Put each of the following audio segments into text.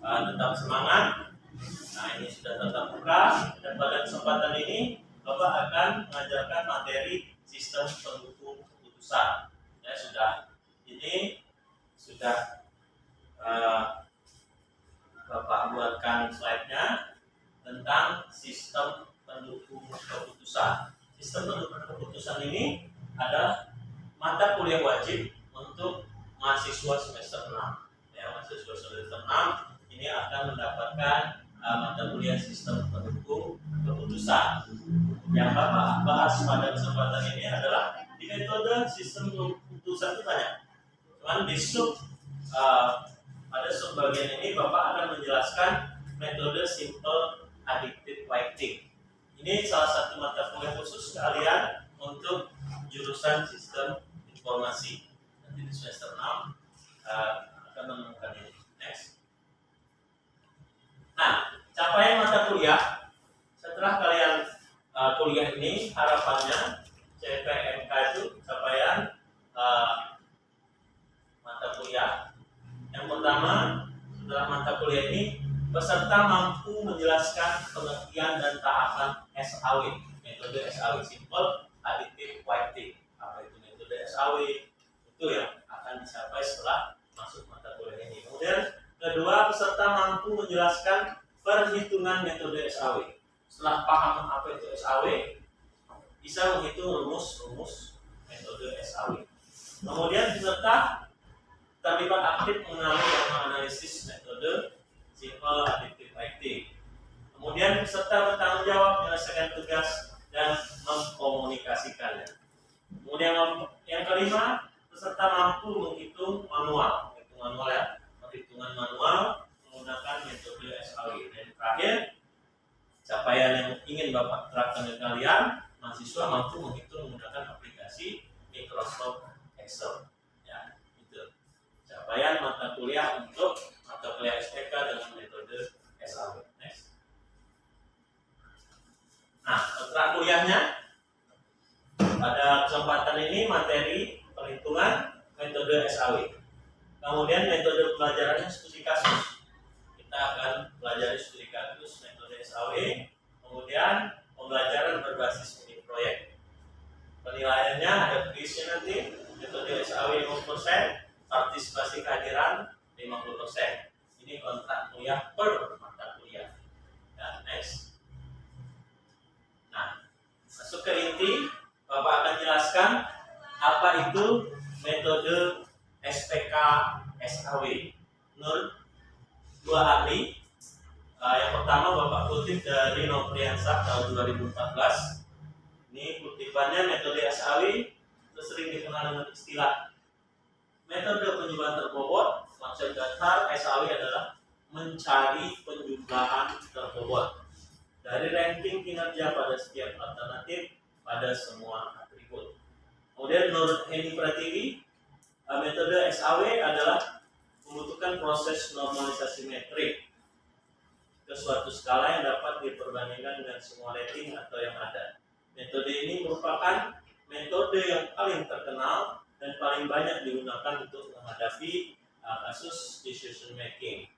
tetap semangat. Nah, ini sudah tetap muka, dan pada kesempatan ini Bapak akan mengajarkan materi sistem pendukung keputusan. Ya, ini sudah Bapak buatkan slide-nya tentang sistem pendukung keputusan. Sistem pendukung keputusan ini adalah mata kuliah wajib untuk mahasiswa semester 6. Ya, mahasiswa semester 6 ini akan mendapatkan mata kuliah sistem pendukung keputusan. Yang Bapak bahas pada kesempatan ini adalah di metode sistem keputusan itu banyak. Cuman di pada bagian ini Bapak akan menjelaskan metode simple addictive weighting. Ini salah satu mata kuliah khusus kalian untuk jurusan sistem informasi. Nanti di semester 6 akan menemukan ini. Next. Nah, capaian mata kuliah setelah kalian kuliah ini, harapannya CPMK itu capaian mata kuliah. Yang pertama, setelah mata kuliah ini peserta mampu menjelaskan pengertian dan tahapan SAW, metode SAW, simple additive weighting. Apa itu metode SAW? Itu yang akan dicapai setelah masuk mata kuliah ini. Kemudian kedua, peserta mampu menjelaskan perhitungan metode SAW. Setelah paham apa itu SAW, bisa menghitung rumus-rumus metode SAW. Kemudian peserta terlibat aktif mengenali dan menganalisis metode simple additive weighting. Kemudian peserta bertanggung jawab menyelesaikan tugas dan mengkomunikasikannya. Kemudian yang kelima, peserta mampu menghitung manual, perhitungan manual menggunakan metode SAW. Dan terakhir, capaian yang ingin Bapak terapkan ke kalian, mahasiswa mampu menghitung menggunakan aplikasi Microsoft Excel. Ya, itu capaian mata kuliah untuk mata kuliah SPK dengan metode SAW. Next. Nah, setelah kuliahnya, pada kesempatan ini materi perhitungan metode SAW. Kemudian metode pelajarannya studi kasus. Kita akan pelajari studi kasus metode SAW. Kemudian pembelajaran berbasis mini proyek. Penilaiannya ada kuisnya nanti, metode SAW 50%, partisipasi kehadiran 50%. Ini kontrak kuliah per mata kuliah. Dan next. Nah, masuk ke inti, Bapak akan jelaskan apa itu metode SPK SAW. Menurut dua ahli, yang pertama Bapak kutip dari Nopriansah tahun 2014. Ini kutipannya metode SAW itu sering dikenal dengan istilah metode penjumlahan terbobot. Konsep dasar SAW adalah mencari penjumlahan terbobot dari ranking kinerja pada setiap alternatif pada semua atribut. Kemudian menurut Henny Pratiwi, metode SAW adalah membutuhkan proses normalisasi metrik ke suatu skala yang dapat diperbandingkan dengan semua rating atau yang ada. Metode ini merupakan metode yang paling terkenal dan paling banyak digunakan untuk menghadapi kasus decision making.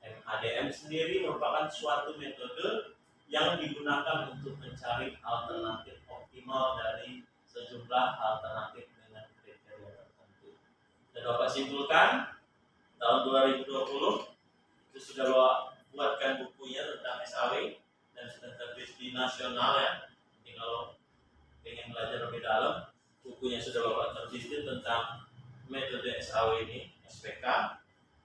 MADM sendiri merupakan suatu metode yang digunakan untuk mencari alternatif optimal dari sejumlah alternatif dengan kriteria tertentu. Dan Bapak simpulkan, tahun 2020 itu sudah buatkan bukunya tentang SAW dan sudah terbit di nasional ya. Jadi kalau ingin belajar lebih dalam, bukunya sudah Bapak terbitin tentang metode SAW ini, SPK,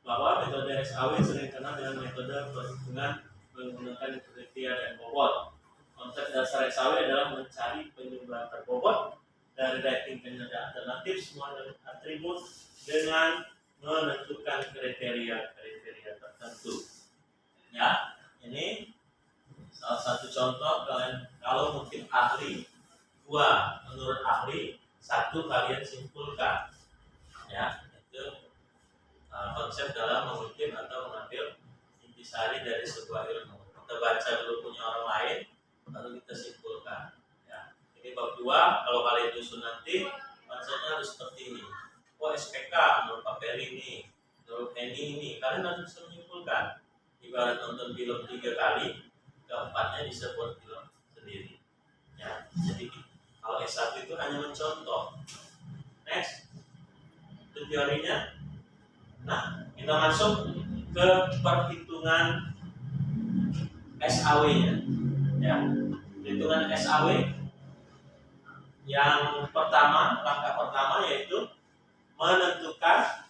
bahwa metode SAW sering kenal dengan metode perhitungan menggunakan kriteria dan bobot. Konsep dasar SAW adalah mencari penjumlahan terbobot dari rating kinerja alternatif semua atribut dengan menentukan kriteria tertentu. Ya, ini salah satu contoh kalian kalau mungkin ahli, menurut ahli, satu kalian simpulkan. Ya, itu konsep dalam mengutip atau mengambil intisari dari sebuah ilmu. Kita baca dulu punya orang lain, baru kita simpulkan. Ya, ini bab 2. Kalau kalian susun nanti, konsepnya harus seperti ini. SPK menurut Pak Peri ini, menurut Henny ini, kalian harus bisa menyimpulkan. ibarat nonton film 3 kali, keempatnya disebut film sendiri. Ya, jadi kalau S1 itu hanya mencontoh. Next, itu teorinya. Nah, kita masuk ke perhitungan SAW-nya. Ya, perhitungan SAW yang pertama, langkah pertama yaitu menentukan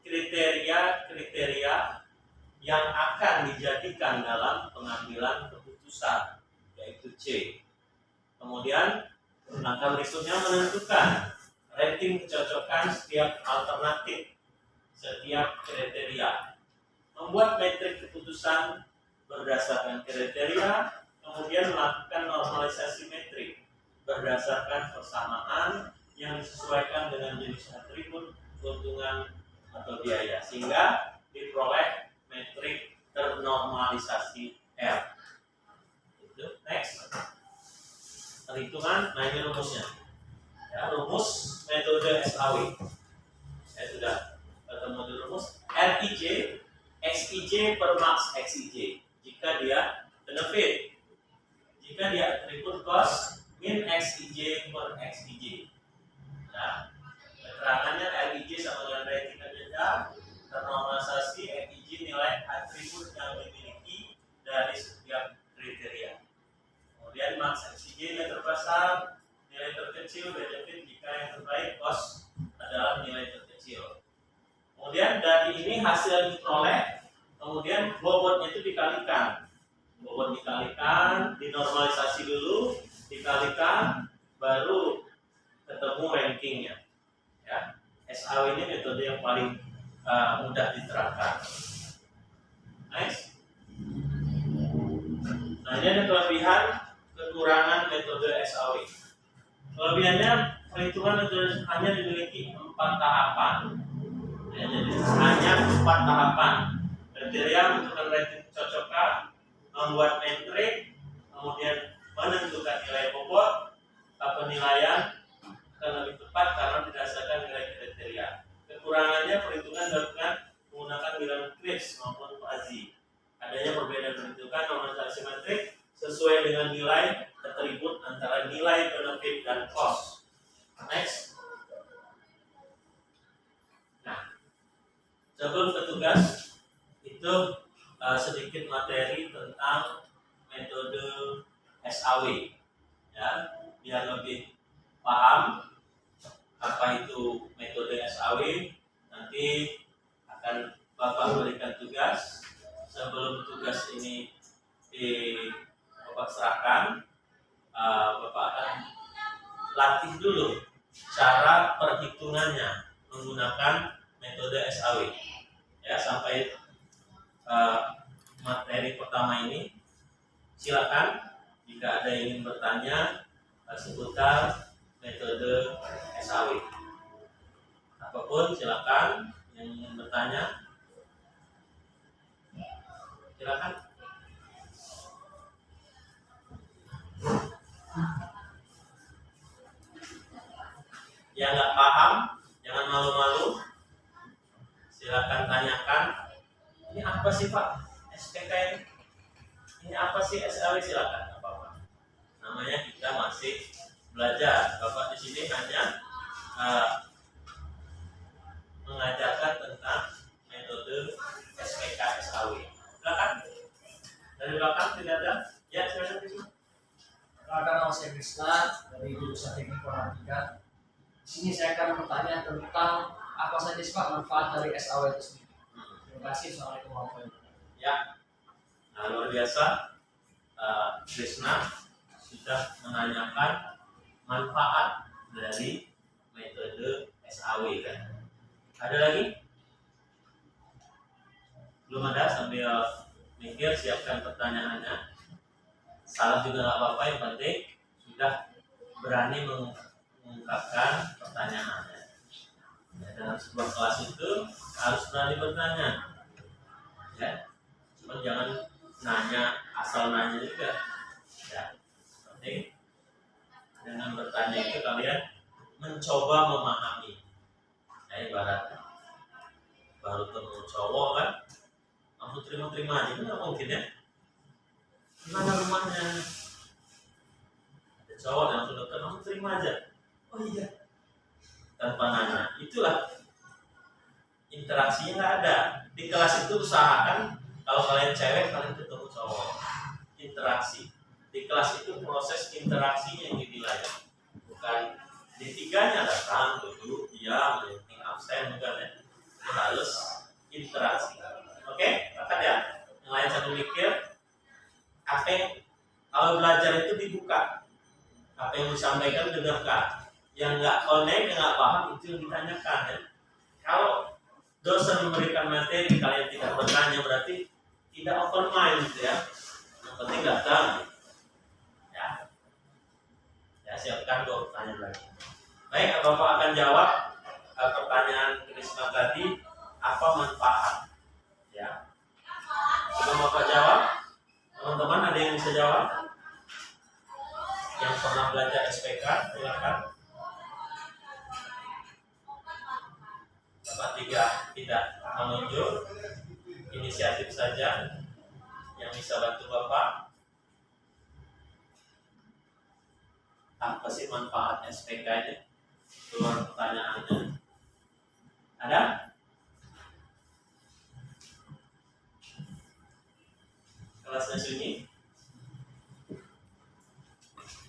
kriteria-kriteria yang akan dijadikan dalam pengambilan keputusan, yaitu C. Kemudian langkah berikutnya menentukan rating kecocokan setiap alternatif, setiap kriteria. Membuat metrik keputusan berdasarkan kriteria, kemudian melakukan normalisasi metrik berdasarkan persamaan yang disesuaikan dengan jenis atribut, keuntungan atau biaya, sehingga diperoleh metrik ternormalisasi R. Next, perhitungan. Nah, ini rumusnya. Ya, rumus metode SAW. Saya sudah ketemu di rumus. RIJ XIJ per max XIJ jika dia benefit. Jika dia atribut cost min XIJ per XIJ. Nah, keterangannya RIJ sama dengan rating kerja, ternormalisasi XIJ nilai atribut yang dimiliki dari setiap kriteria. Kemudian max XIJ nilai terbesar, nilai terkecil benefit jika yang terbaik cost adalah nilai terkecil. Kemudian dari ini hasil diperoleh, kemudian bobotnya itu dikalikan. Bobot dikalikan, dinormalisasi dulu, dikalikan, baru ketemu rankingnya. Ya, SAW ini metode yang paling mudah diterapkan. Next. Nah, ini ada kelebihan, kekurangan metode SAW. Kelebihannya, perhitungan metode hanya dimiliki 4 tahapan. Ya, jadi hanya 4 tahapan. Kriteria menentukan rating kecocokan, membuat metrik, kemudian menentukan nilai bobot, penilaian akan lebih tepat karena berdasarkan nilai kriteria. Kekurangannya, perhitungan dilakukan menggunakan bilangan Krebs maupun Fuzzy. Adanya perbedaan perhitungan normalisasi metrik sesuai dengan nilai atribut antara nilai benefit dan cost. Next. Nah, sebelum petugas itu sedikit materi tentang metode SAW, ya, biar lebih paham apa itu metode SAW. Nanti akan Bapak berikan tugas. Sebelum tugas ini Bapak serahkan, Bapak akan latih dulu cara perhitungannya menggunakan metode SAW. Ya, sampai materi pertama ini, silakan jika ada yang ingin bertanya seputar metode SAW. Apapun silakan yang ingin bertanya. Silakan. Yang nggak paham jangan malu-malu, silakan tanyakan. Ini apa sih Pak SPK ini apa sih SAW? Silakan, apa-apa. Namanya kita masih belajar. Bapak di sini hanya mengajarkan tentang metode SPK SAW. Silakan. Dari belakang tidak ada? Ya, silakan di sini. Perkenalkan, nama saya Krisna dari jurusan Teknik Informatika. Di sini saya akan bertanya tentang apa saja sih Pak manfaat dari SAW itu sendiri. Terima kasih. Assalamualaikum warahmatullahi wabarakatuh. Ya, nah, luar biasa. Krisna sudah menanyakan manfaat dari metode SAW kan. Ada lagi? Belum ada? Sambil mikir, siapkan pertanyaannya. Salah juga nggak apa-apa, yang penting sudah berani mengungkapkan pertanyaannya. Ya, dalam sebuah kelas itu harus berani bertanya. Ya, cuma jangan nanya asal nanya juga. Ya, penting dengan bertanya itu kalian mencoba memahami. Ya, ibarat baru ketemu cowok kan, langsung terima-terima aja kan nggak mungkin ya. Mana rumahnya? Ada cowok yang langsung dekat, langsung terima aja. Oh iya, tanpa nanya. Itulah interaksinya nggak ada. Di kelas itu usahakan kalau kalian cewek kalian ketemu cowok, interaksi. Di kelas itu proses interaksinya yang dinilai, bukan di tiganya datang duduk diam yang absen, bukan ya. Harus interaksi. Oke, kakak ya. Yang lain satu mikir, apa kalau belajar itu dibuka, apa yang disampaikan dengarkan. Yang nggak connect, yang nggak paham itu yang ditanyakan ya. Kalau dosen memberikan materi kalian tidak bertanya berarti tidak open mind gitu ya. Yang penting datang ya siapkan 2 pertanyaan lagi. Baik, Bapak akan jawab pertanyaan Krisma tadi, apa manfaat ya. Sebelum Bapak jawab, teman-teman ada yang bisa jawab yang pernah belajar SPK, silakan. Bapak tidak menunjuk, inisiatif saja yang bisa bantu Bapak. Apa sih manfaat SPK ini? Keluar pertanyaannya. Ada? Kelasnya sunyi?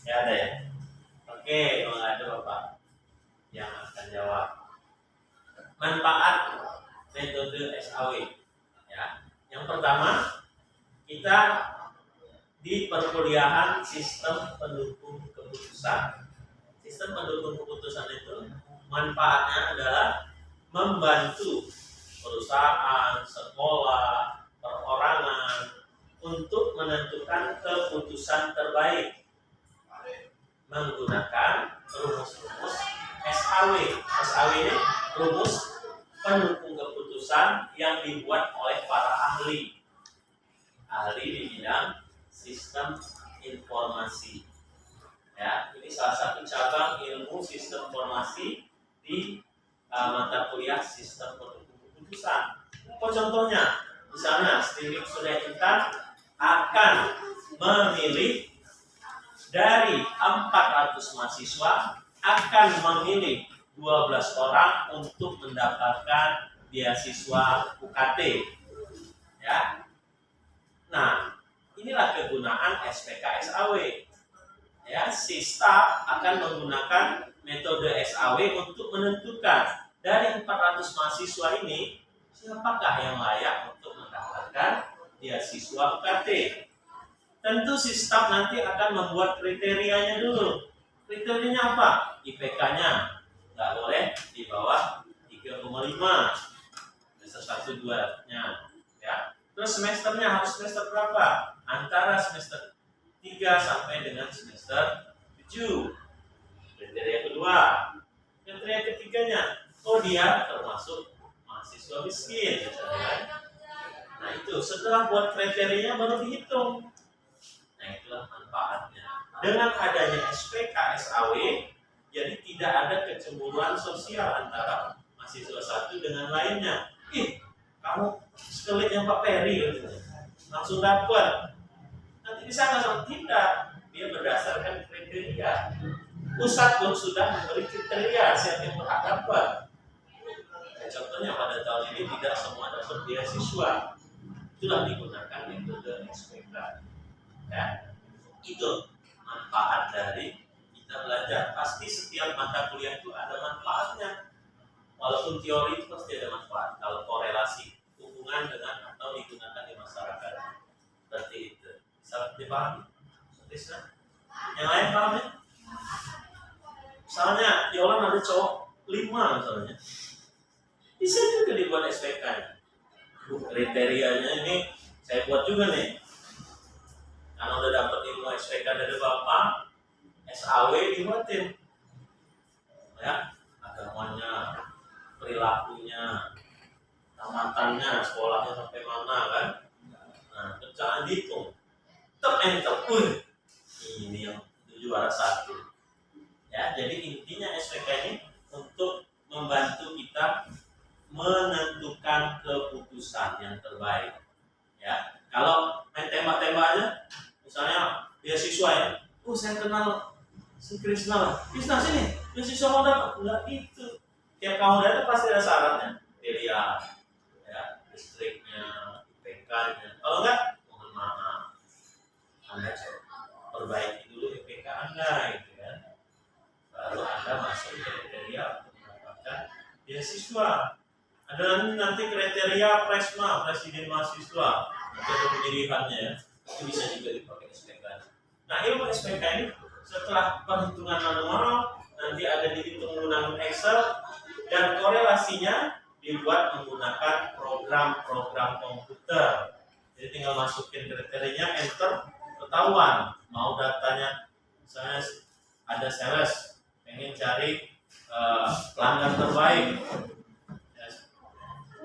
Ya ada ya? Oke, kalau nggak ada Bapak yang akan jawab. Manfaat metode SAW ya. Yang pertama, kita di perkuliahan sistem pendukung keputusan. Sistem pendukung keputusan itu manfaatnya adalah membantu perusahaan, sekolah, perorangan untuk menentukan keputusan terbaik menggunakan rumus-rumus SAW. SAW ini rumus pendukung keputusan yang dibuat oleh para ahli di bidang sistem informasi. Ya, ini salah satu cabang ilmu sistem informasi di mata kuliah sistem pendukung keputusan. Apa contohnya? Misalnya, Steve Surya Intan akan memilih dari 400 mahasiswa akan memilih 12 orang untuk mendapatkan beasiswa UKT. Ya. Nah, inilah kegunaan SPK SAW. Ya, si staf akan menggunakan metode SAW untuk menentukan dari 400 mahasiswa ini siapakah yang layak untuk mendapatkan beasiswa UKT. Tentu si staf nanti akan membuat kriterianya dulu. Kriterianya apa? IPK-nya nggak boleh di bawah 3,5. Semester 1-2-nya. Ya. Terus semesternya harus semester berapa? Antara semester 3 sampai dengan semester 7. Kriteria kedua. Kriteria ketiganya, oh dia termasuk mahasiswa miskin. Misalnya. Nah itu, setelah buat kriterianya baru dihitung. Nah itulah manfaatnya. Dengan adanya SPK SAW, jadi tidak ada kecemburuan sosial antara mahasiswa satu dengan lainnya. Ih, kamu sekelitnya Pak Peri gitu. Langsung dapat. Nanti bisa langsung tidak. Dia berdasarkan kriteria. Pusat pun sudah memberi kriteria siapa yang berhak dapat. Ya, contohnya pada tahun ini tidak semua dapat beasiswa. Itulah digunakan metode SPK. Ya, itu manfaat dari kita belajar. Pasti setiap mata kuliah itu ada manfaatnya. Walaupun teori itu pasti ada manfaat. Kalau korelasi hubungan dengan atau digunakan di masyarakat seperti itu. Bisa dipahami? Bisa? Yang lain paham ya? Misalnya Yolan ada cowok 5 misalnya. Bisa juga dibuat SPK. Kriterianya ini saya buat juga nih. Karena udah dapat ilmu SPK dari Bapak, SAW dibuatin. Ya, agamanya, perilakunya, tamatannya, sekolahnya sampai mana kan? Nah, jangan dihitung. Enter, ini yang juara 1. Ya, jadi intinya SPK ini untuk membantu kita menentukan keputusan yang terbaik. saya kenal si Krisna lah. Krisna sini, beasiswa mau dapat? Enggak itu. Tiap kamu datang pasti ada syaratnya. Dilihat, ya, listriknya, IPK-nya. Kalau enggak, mohon maaf. Anda perbaiki dulu IPK Anda, gitu kan. Baru Anda masuk kriteria untuk mendapatkan beasiswa. Ada nanti kriteria Presma, Presiden Mahasiswa, untuk pemilihannya ya. Itu bisa juga dipakai SPK. Nah, ilmu SPK ini setelah perhitungan manual nanti ada dihitung menggunakan Excel dan korelasinya dibuat menggunakan program-program komputer. Jadi tinggal masukin kriterianya, enter, ketahuan. Mau datanya, misalnya ada sales pengen cari pelanggan terbaik.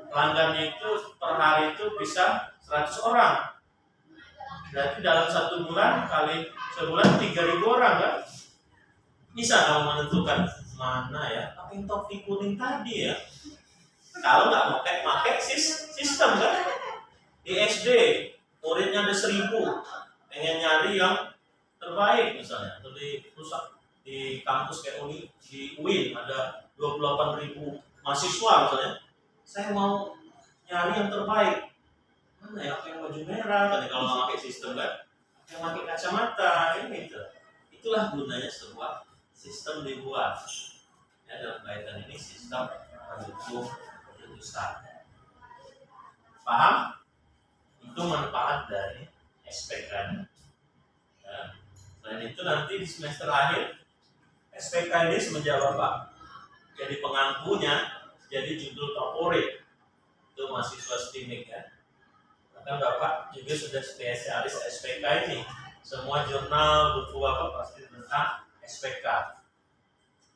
Pelanggannya itu per hari itu bisa 100 orang. Berarti dalam 1 bulan kali sebulan 3.000 orang kan? Bisa kamu menentukan mana ya? Pakai topi kuning tadi ya. Kalau nggak pakai sistem kan? Di SD muridnya ada 1.000, pengen nyari yang terbaik misalnya. Atau di pusat di kampus kayak di UIN ada 28.000 mahasiswa misalnya. Saya mau nyari yang terbaik. Mana ya? Yang baju merah kan kalau nggak pakai sistem kan? Yang pakai kacamata ini gitu. Itulah gunanya sebuah sistem dibuat. Ya, dalam kaitan ini sistem pendukung keputusan. Paham? Itu manfaat dari SPK. Ya. Selain itu nanti di semester akhir SPK ini semenjak Bapak jadi pengampunya, jadi judul favorit itu mahasiswa STIMIK ya. Bahkan Bapak juga sudah spesialis SPK ini. Semua jurnal, buku Bapak pasti tentang SPK.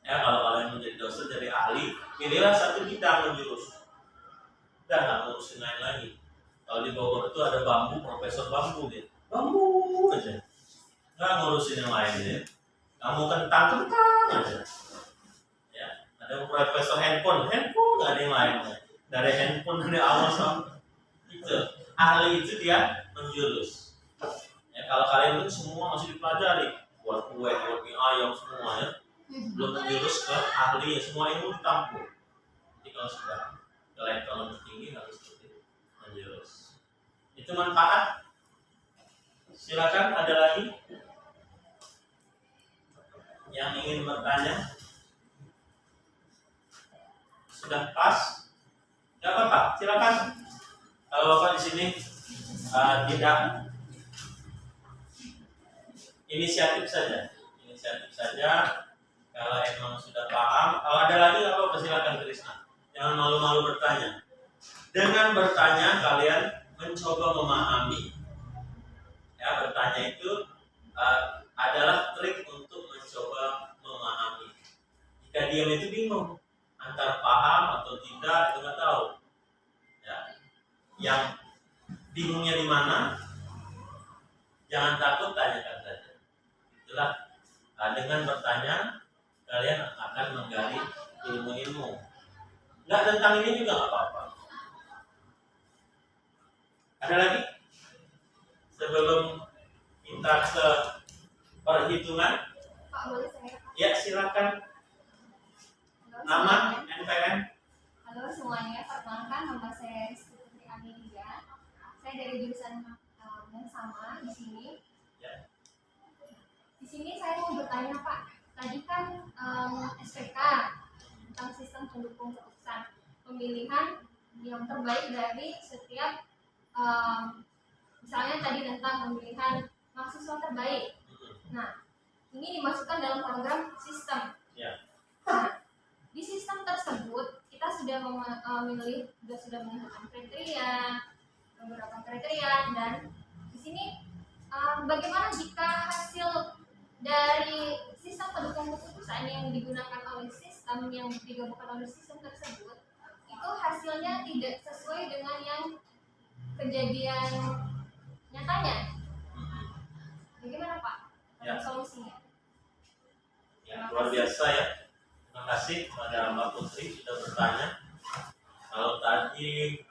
Ya, kalau kalian menjadi dosen, jadi ahli, pilihlah satu bidang menjurus. Udah nggak ngurusin lain lagi. Kalau di Bogor itu ada bambu, profesor bambu dia. Bambu aja. Nggak ngurusin yang lain ya. Kamu kentang aja. Ya, ada profesor handphone nggak ada yang lain. Dari handphone dari awal sampai itu. Ahli itu dia menjurus. Ya, kalau kalian itu semua masih dipelajari, buat kue, buat mie ayam semua ya, belum menjurus ke ahli, semua ilmu ditampung. Jadi kalau sudah ke level lebih tinggi harus seperti menjurus. Itu manfaat. Silakan ada lagi yang ingin bertanya. Sudah pas? Gak apa-apa, silakan. Kalau Bapak di sini tidak inisiatif saja. Kalau emang sudah paham, kalau ada lagi apa silakan Krisna. Jangan malu-malu bertanya. Dengan bertanya kalian mencoba memahami. Ya, bertanya itu adalah trik untuk mencoba memahami. Jika diam itu bingung antara paham atau tidak, itu nggak tahu. Ya. Yang bingungnya di mana? Jangan takut, tanyakan saja. Itulah dengan bertanya kalian akan menggali ilmu-ilmu. Nggak tentang ini juga nggak apa-apa. Ada lagi? Sebelum kita ke perhitungan, Pak, boleh saya? ya silakan. Halo, Nama, semuanya. NPM. Halo semuanya, perkenalkan nama saya Rizky Putri Amelia. Saya dari jurusan yang sama di sini. Ya. Di sini saya mau bertanya Pak, tadi kan SPK tentang sistem pendukung keputusan, pemilihan yang terbaik dari setiap misalnya tadi tentang pemilihan mahasiswa terbaik. Nah, ini dimasukkan dalam program sistem. Ya. Nah, di sistem tersebut kita sudah sudah menentukan kriteria, beberapa kriteria, dan di sini bagaimana jika hasil dari sistem pendukung keputusan yang digunakan oleh sistem yang digabungkan oleh sistem tersebut itu hasilnya tidak sesuai dengan yang kejadian nyatanya? Bagaimana Pak? Ya. Solusinya? Ya, luar biasa ya. Terima kasih kepada Mbak Putri sudah bertanya. Kalau tadi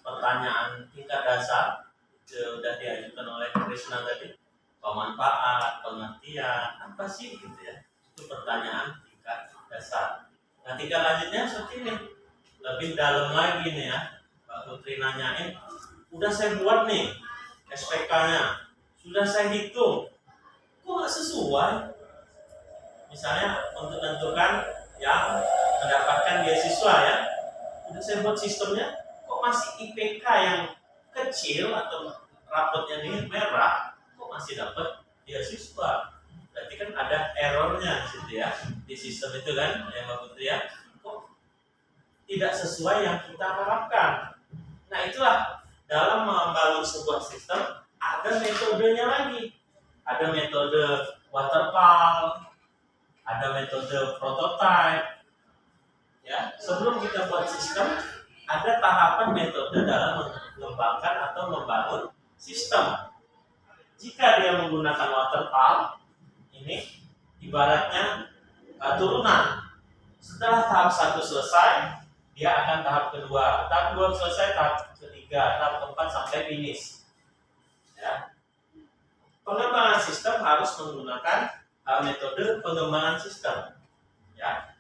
pertanyaan tingkat dasar sudah diajukan oleh Krisna tadi, pemanfaat, pengertian, apa sih gitu ya? Itu pertanyaan tingkat dasar. Nah, tingkat lanjutnya seperti ini, lebih dalam lagi nih ya. Pak Putri nanyain, udah saya buat nih SPK-nya, sudah saya hitung, kok nggak sesuai? Misalnya untuk menentukan yang mendapatkan beasiswa ya, udah saya buat sistemnya, kok masih IPK yang kecil atau rapotnya ini merah, kok masih dapat beasiswa? Berarti kan ada errornya di situ ya, di sistem itu kan, ya Mbak Putri ya, kok tidak sesuai yang kita harapkan. Nah itulah dalam membangun sebuah sistem ada metodenya lagi, ada metode waterfall, ada metode prototype. Ya, sebelum kita buat sistem, ada tahapan metode dalam mengembangkan atau membangun sistem. Jika dia menggunakan waterfall, ini ibaratnya turunan. Setelah tahap 1 selesai, dia akan tahap kedua. Tahap 2 selesai, tahap ketiga, tahap keempat sampai finish. Ya. Pengembangan sistem harus menggunakan metode pengembangan sistem. Ya.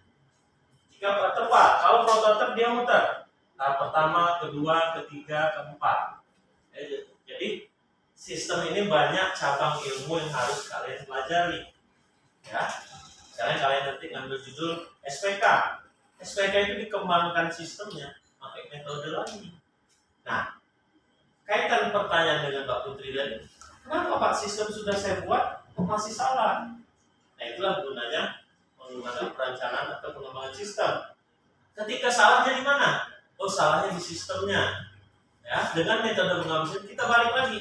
Jika tepat, kalau prototipe dia muter. Tahap pertama, kedua, ketiga, keempat. Jadi sistem ini banyak cabang ilmu yang harus kalian pelajari. Ya, misalnya kalian nanti ngambil judul SPK. SPK itu dikembangkan sistemnya pakai metode lagi. Nah, kaitan pertanyaan dengan Mbak Putri tadi, kenapa Pak sistem sudah saya buat kok masih salah? Nah, itulah gunanya menggunakan perencanaan atau pengembangan sistem. Ketika salahnya di mana? Oh, salahnya di sistemnya. Ya, dengan metode pengembangan sistem kita balik lagi.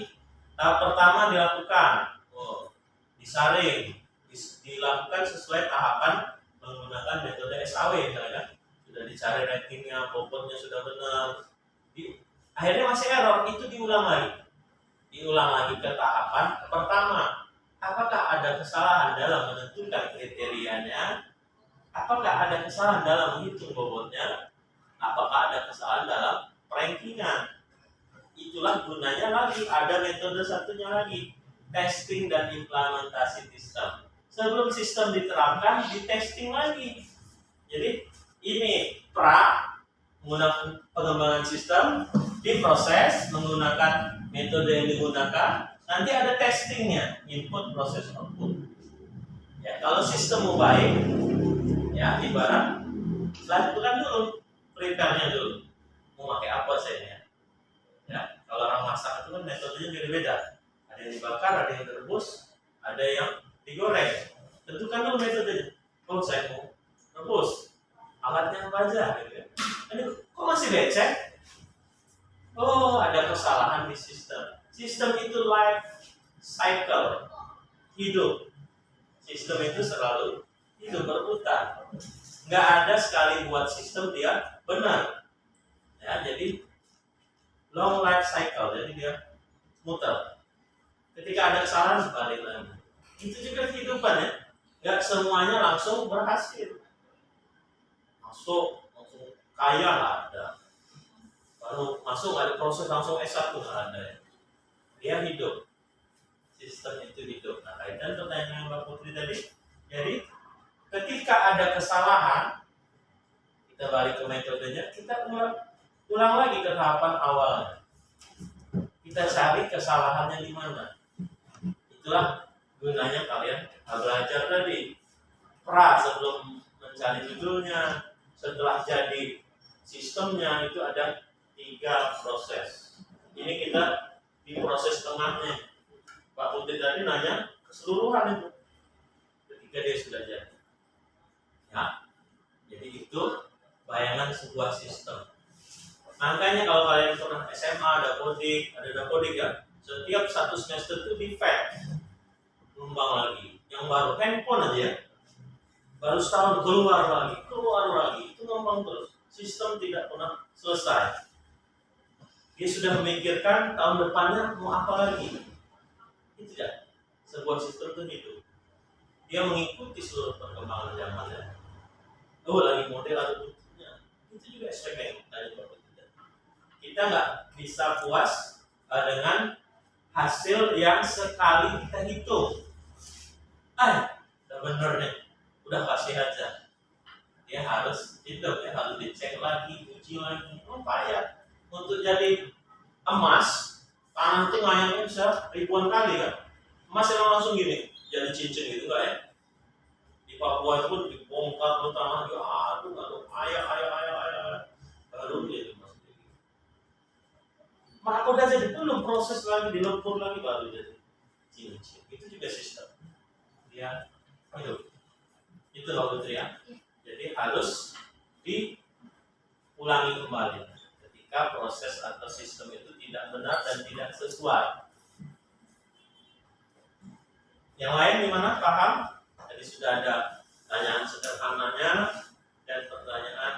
Tahap pertama dilakukan, disaring, dilakukan sesuai tahapan menggunakan metode SAW, misalnya sudah dicari ratingnya, bobotnya sudah benar. Akhirnya masih error, itu diulang lagi ke tahapan pertama. Apakah ada kesalahan dalam menentukan kriterianya? Apakah ada kesalahan dalam menghitung bobotnya? Apakah ada kesalahan dalam rankingan? Itulah gunanya lagi, ada metode satunya lagi, testing dan implementasi sistem. Sebelum sistem diterapkan, di testing lagi. Jadi ini menggunakan pengembangan sistem, diproses menggunakan metode yang digunakan, nanti ada testingnya, input, proses, output. Ya, kalau sistem mau baik, ya ibarat lakukan dulu, prepare-nya dulu. Mau pakai apa saya? Ya, kalau orang masak itu kan metodenya beda-beda. Ada yang dibakar, ada yang direbus, ada yang digoreng. Tentukan dulu metodenya. Oh, saya mau rebus. Alatnya apa aja? Gitu. Ini kok masih becek? Oh, ada kesalahan di sistem. Sistem itu life cycle, hidup. Sistem itu selalu hidup berputar. Nggak ada sekali buat sistem dia benar. Ya, jadi long life cycle, jadi dia muter. Ketika ada kesalahan balik lagi. Itu juga kehidupan ya. Nggak semuanya langsung berhasil. Langsung kaya nggak ada. Baru masuk ada proses langsung S1 nggak ada ya. Dia hidup. Sistem itu hidup. Nah, kaitan pertanyaan Mbak Putri tadi. Jadi ketika ada kesalahan, kita balik ke metodenya, kita ulang lagi ke tahapan awalnya. Kita cari kesalahannya di mana. Itulah gunanya kalian belajar tadi. Sebelum mencari judulnya, setelah jadi sistemnya itu ada 3 proses. Ini kita di proses tengahnya. Pak Putri tadi nanya keseluruhan itu. Ketika dia sudah jadi. Ya. Jadi itu bayangan sebuah sistem. Makanya kalau kalian pernah SMA ada dapodik ya. Setiap 1 semester itu di fact ngembang lagi. Yang baru handphone aja ya. Baru setahun keluar lagi. Itu ngembang terus. Sistem tidak pernah selesai. Dia sudah memikirkan tahun depannya mau apa lagi. Itu ya. Sebuah sistem itu hidup. Dia mengikuti seluruh perkembangan zamannya. Lagi model atau bentuknya. Itu juga SPK dari Bapak. Kita nggak bisa puas dengan hasil yang sekali kita hitung. Udah bener nih, udah kasih aja. Dia harus hitung, ya harus dicek lagi, uji lagi. Payah untuk jadi emas. Tangan itu ngayangnya bisa ribuan kali kan. Emas emang langsung gini, jadi cincin gitu enggak ya? Di Papua itu pun dibongkar tuh tanah, aduh, ayah. Baru jadi emas. Mahkota jadi belum proses lagi, dilumpur lagi baru jadi cincin. Itu juga sistem. Dia hidup. Itu loh Putri ya. Jadi harus diulangi kembali ketika proses atau sistem itu tidak benar dan tidak sesuai. Yang lain gimana? Paham? Jadi sudah ada pertanyaan sederhananya dan pertanyaan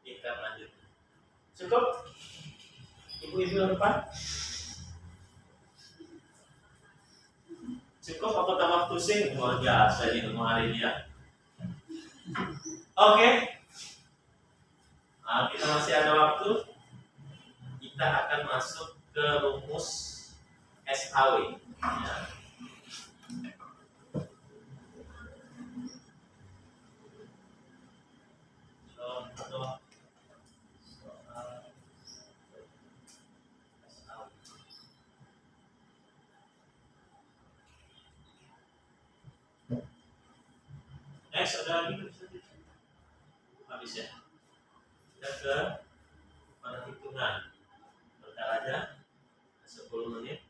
tingkat lanjut. Cukup? Ibu-ibu yang depan? Cukup apa tambah pusing? Luar biasa ini hari ini ya. Oke. Nah, kita masih ada waktu. Kita akan masuk ke rumus SAW. Ya. Contoh soal SAW. Next ada lagi habis ya. Kita ke perhitungan. Bentar aja, 10 menit.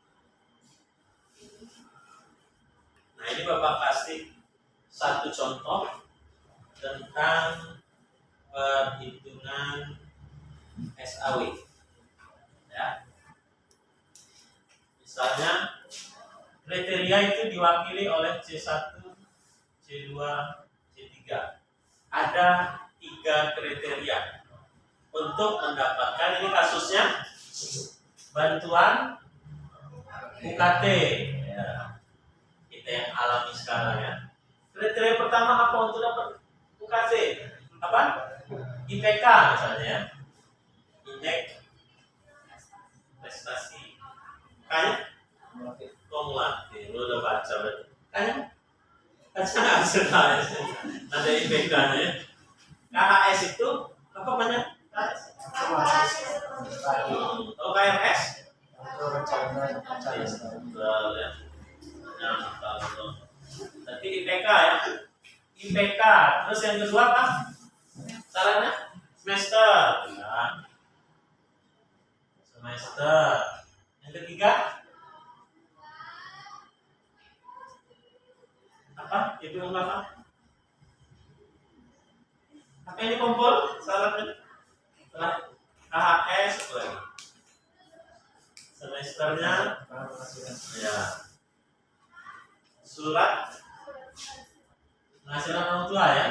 Nah ini Bapak kasih satu contoh tentang perhitungan SAW. Ya. Misalnya kriteria itu diwakili oleh C1, C2, C3. Ada 3 kriteria untuk mendapatkan, ini kasusnya bantuan UKT ya, kita yang alami sekarang ya. Kriteria pertama apa untuk dapat UKT? Apa? IPK misalnya ya. Indeks prestasi. Kayaknya kumulatif. Lu udah baca berarti. Kayaknya baca ada IPK-nya ya. KHS itu apa banyak? Oh KRS? Nanti IPK ya. IPK. Terus yang kedua apa? Caranya semester. Ya. Semester. Yang ketiga apa? Ibu yang belakang. Apa ini kumpul? Syaratnya? KHS lagi. Semesternya ya. Surat penghasilan orang tua ya.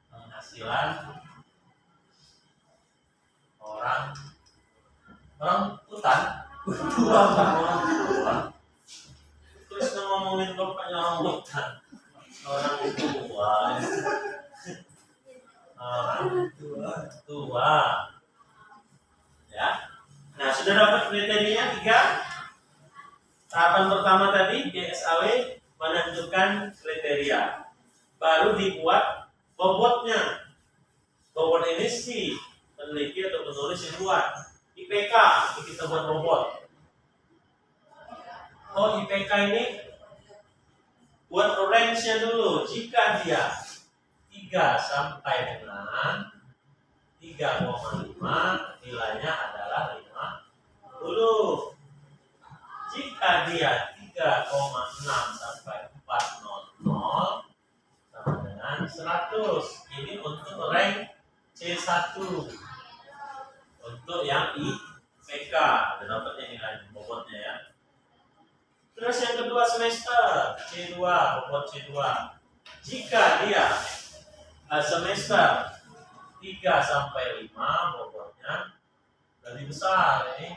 Penghasilan orang hutan. Terus ngomongin bapaknya orang hutan. Orang tua. Tua. Ya. Nah, sudah dapat kriterianya 3. Tahapan pertama tadi SAW menentukan kriteria. Baru dibuat bobotnya. Bobot ini si peneliti atau penulis yang buat. IPK kita buat bobot. Oh, IPK ini buat range-nya dulu. Jika dia 3 sampai dengan 3,5, nilainya adalah 50. Jika dia 3,6 sampai 400 sama dengan 100. Ini untuk rank C1. Untuk yang IPK, ada dapatnya nilai bobotnya ya. Terus yang kedua semester C2, bobot C2. Jika dia semester 3 sampai 5, bobotnya lebih besar ini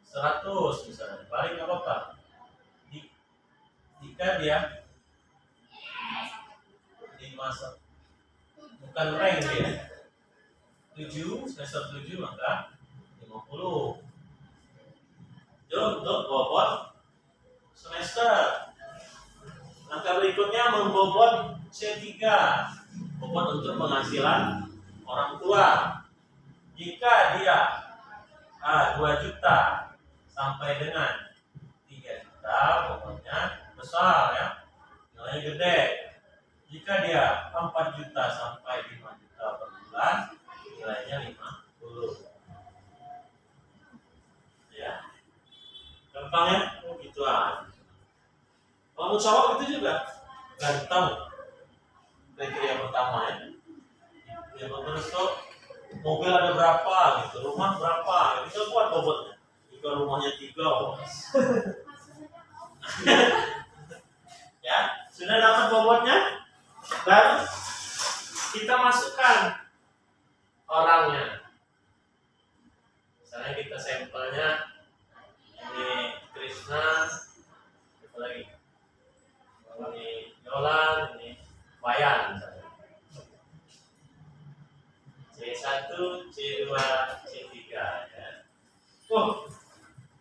100 misalnya, balik nggak apa-apa. Jika dia di masa bukan rank ya 7, semester 7 maka 50. Jadi untuk bobot bobot C3, bobot untuk penghasilan orang tua. Jika dia 2 juta sampai dengan 3 juta, bobotnya besar ya, nilainya gede. Jika dia 4 juta sampai 5 juta per bulan, nilainya 50. Ya, gampang ya, gitu aja. Kalau musyawarah itu juga ganteng. Kriteria pertama ya. Yang terus tuh mobil ada berapa gitu, rumah berapa, bisa buat bobotnya. Jika rumahnya 3, ya sudah dapat bobotnya, dan kita masukkan orangnya. Misalnya kita sampelnya ini Krishna, apa lagi? Ini Yolan, ini Wayan misalnya. C1, C2, C3 ya.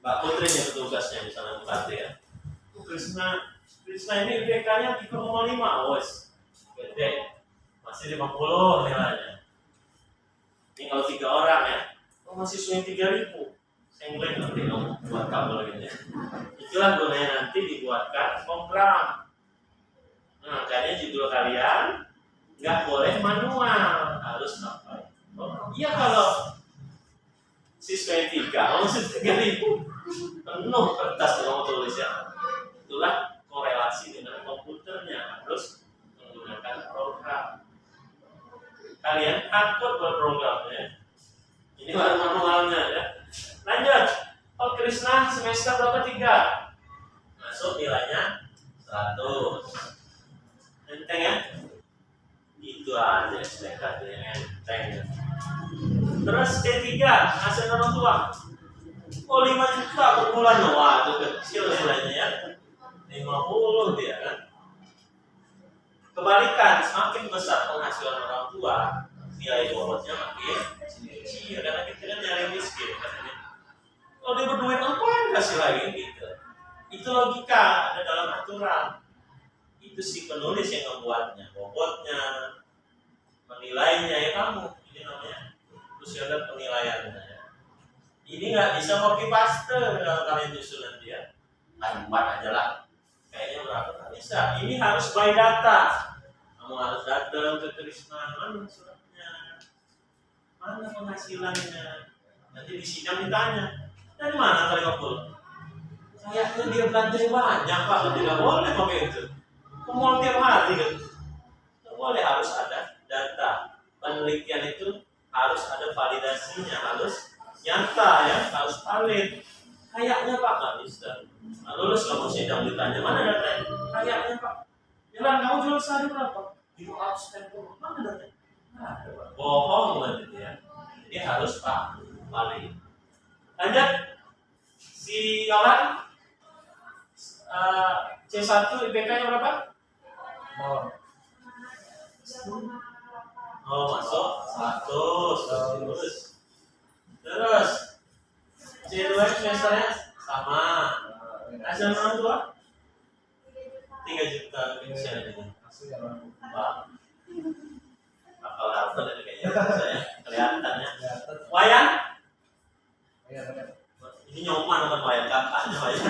Mbak Putri nih petugasnya misalnya Mbak ya. Krishna ini IPK-nya 3,5, wes gede, masih 50 nilainya. Ini kalau 3 orang ya, mahasiswa yang 3.000, sengkleng nanti kamu buat kabel gitu ya. Itulah gunanya nanti dibuatkan program. Nah, makanya judul kalian nggak boleh manual, harus apa? Iya kalau siswa yang 3, maksudnya 3.000 penuh kertas kamu tulis ya. Itulah korelasi dengan komputernya, harus menggunakan program. Kalian takut buat programnya. Ini baru manualnya ya. Lanjut. Oh, Krishna semester berapa? 3. Masuk nilainya 100. Enteng ya? Itu aja SPK yang enteng ya. Terus C3, hasil orang tua. Oh, 5 juta per bulan. Wah, itu kecil nilainya ya. 50 dia kan. Kebalikan, semakin besar penghasilan orang tua, nilai bobotnya makin kecil. Karena kita kan nyari miskin katanya. Kalau dia berduit apa kasih lagi gitu. Itu logika ada dalam aturan. Itu si penulis yang membuatnya, bobotnya, menilainya ya kamu. Ini namanya terus ada penilaiannya ya. Ini nggak bisa copy paste kalau kalian nyusun nanti ya. 4 aja lah. Kayaknya berapa? Nggak bisa. Ini harus by data. Kamu harus datang ke Krishna, mana suratnya, mana penghasilannya. Nanti di sidang ditanya, dari mana kalian ngumpul? Kayaknya dia belanjanya banyak pak, tidak boleh pakai itu. Kamu tiap hari kan? Tidak boleh, harus ada data. Penelitian itu harus ada validasinya, harus nyata ya, harus valid. Kayaknya pak nggak bisa. Nah, lulus kamu sidang ditanya mana datanya? Kayaknya pak. Bilang kamu jual sehari berapa? 500 mana datanya? Nah, bohong berarti ya. Jadi harus pak valid. Lanjut. Si kawan C1 IPK-nya berapa? 0. Oh, masuk 100. Terus C2 semesternya sama. Hasil orang tua 3 juta pensiun ini. Pak, apa dari kayaknya saya kelihatannya. Wayan? Ini nyoman bukan wayan, kakaknya wayan.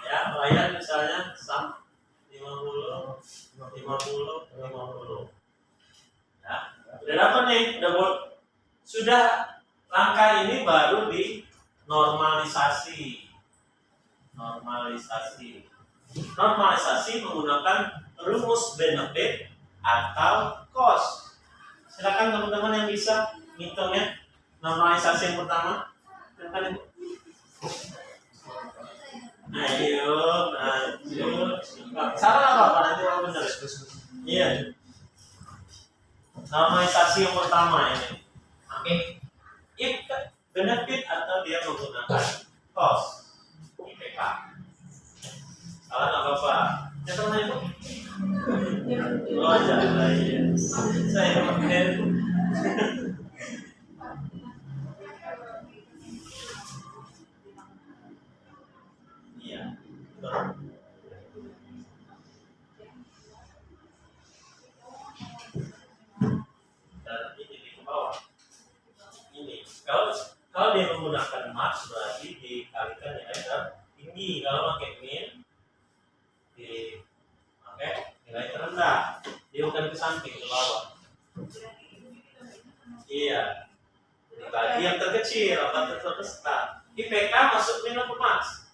Ya, wayan misalnya sam 50. Ya, udah dapat nih, udah buat. Sudah langkah ini baru di normalisasi. Normalisasi menggunakan rumus benefit atau cost. Silakan teman-teman yang bisa ngitungnya. Normalisasi yang pertama. Silakan Ibu. Ayo. Salah apa nanti kalau benar. Iya. Normalisasi yang pertama ini. Oke. Benefit atau dia menggunakan cost. IPK. Salah nggak apa-apa. Ya teman Ibu. Oh jangan ya. Saya pakai. berarti dikalikan nilai tertinggi. Kalau pakai min dipakai nilai terendah, dia bukan ke samping, ke bawah. Iya, dibagi yang terkecil atau terbesar. IPK masuk min apa mas?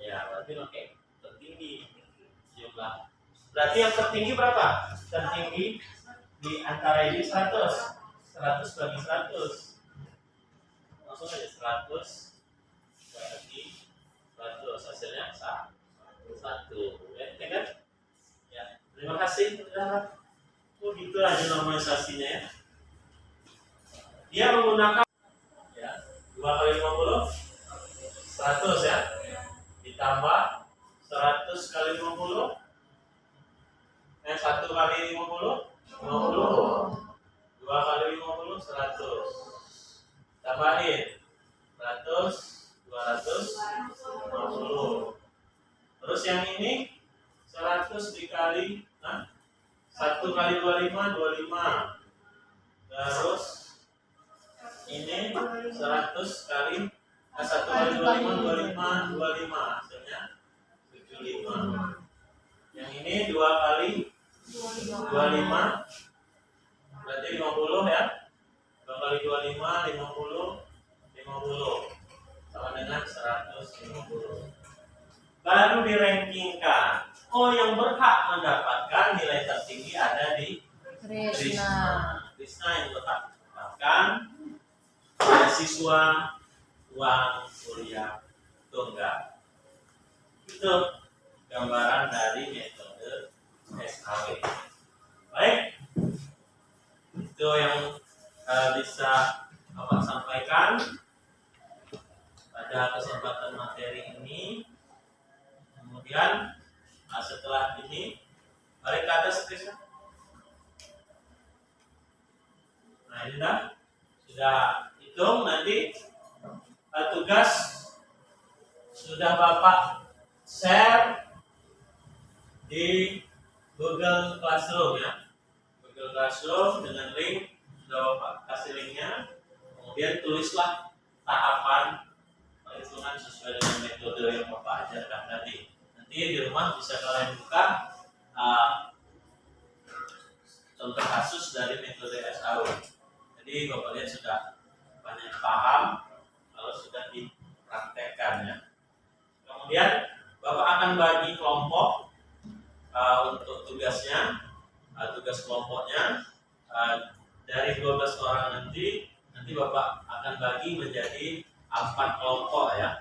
Ya, berarti pakai tertinggi jumlah. Berarti yang tertinggi berapa? Tertinggi di antara ini 100 bagi 100. Langsung aja 100 bagi 100, hasilnya 1. Ya, kan? Ya, terima kasih. Oh, gitu aja normalisasinya ya. Dia menggunakan ya 2 kali 50 100 ya. Ditambah 100 kali 50 1 kali 50 2 kali 50 100. Tambahin 100 250. Terus yang ini 100 dikali 1 kali 25 25. Terus ini 100 kali 1 kali 25 25 hasilnya 75. Yang ini 2 kali 25 berarti 50 ya. 2 kali 25 50 sama dengan 150. Baru dirankingkan. Oh, yang berhak mendapatkan nilai tertinggi ada di Krishna yang berhak mendapatkan beasiswa uang kuliah tunggal. Itu gambaran dari metode SAW. Baik, itu yang bisa Bapak sampaikan pada kesempatan materi ini. Kemudian setelah ini balik ke atas Krishna. Nah, ini sudah hitung. Nanti tugas sudah Bapak share di Google Classroom ya. Google Classroom dengan link, sudah Bapak kasih linknya. Kemudian tulislah tahapan perhitungan sesuai dengan metode yang Bapak ajarkan tadi. Nanti di rumah bisa kalian buka contoh kasus dari metode SAW. Jadi Bapak lihat sudah banyak paham kalau sudah dipraktekkan ya. Kemudian Bapak akan bagi kelompok untuk tugasnya, tugas kelompoknya dari 12 orang nanti Bapak akan bagi menjadi 4 kelompok ya.